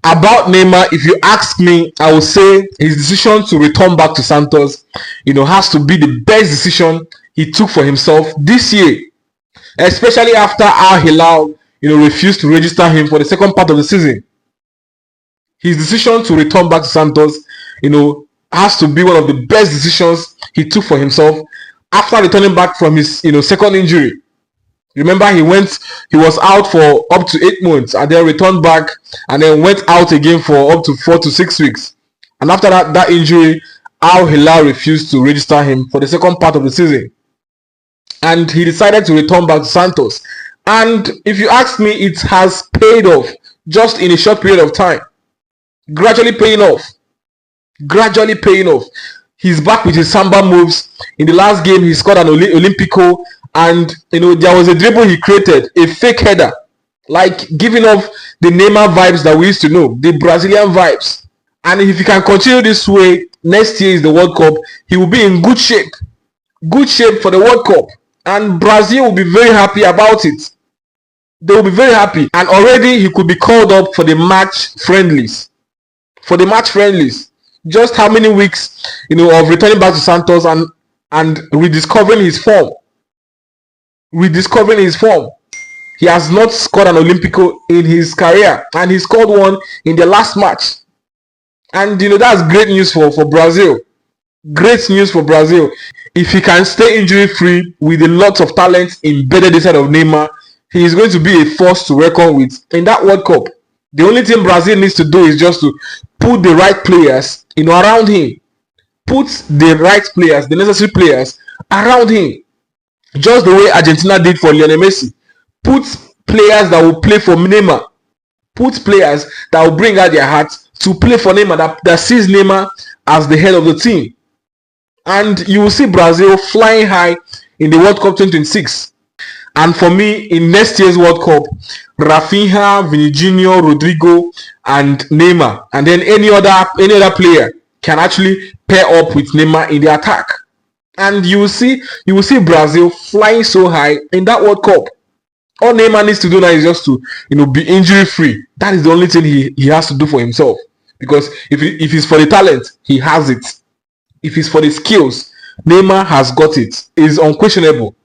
About Neymar, if you ask me, I would say his decision to return back to Santos, has to be the best decision he took for himself this year, especially after Al Hilal, refused to register him for the second part of the season. His decision to return back to Santos, has to be one of the best decisions he took for himself after returning back from his, second injury. Remember, he was out for up to 8 months and then returned back and then went out again for up to 4 to 6 weeks. And after that injury, Al Hilal refused to register him for the second part of the season. And he decided to return back to Santos. And if you ask me, it has paid off just in a short period of time. Gradually paying off. He's back with his samba moves. In the last game, he scored an Olympico, and there was a dribble he created, a fake header, like giving off the Neymar vibes that we used to know, the Brazilian vibes. And if he can continue this way, next year is the World Cup, he will be in good shape for the World Cup, and Brazil will be very happy about it. They will be very happy, and already he could be called up for the match friendlies. Just how many weeks, of returning back to Santos and rediscovering his form. He has not scored an Olympico in his career, and he scored one in the last match. And that's great news for Brazil. Great news for Brazil. If he can stay injury free with a lot of talent embedded inside of Neymar, he is going to be a force to reckon with in that World Cup. The only thing Brazil needs to do is just to put the right players, around him. Put the right players, the necessary players around him. Just the way Argentina did for Lionel Messi. Put players that will play for Neymar. Put players that will bring out their hearts to play for Neymar, that sees Neymar as the head of the team. And you will see Brazil flying high in the World Cup 2026. And for me, in next year's World Cup, Rafinha, Vinicius, Rodrigo, and Neymar, and then any other player can actually pair up with Neymar in the attack. And you will see Brazil flying so high in that World Cup. All Neymar needs to do now is just to be injury free. That is the only thing he has to do for himself. Because if it's for the talent, he has it. If it's for the skills, Neymar has got it. It is unquestionable.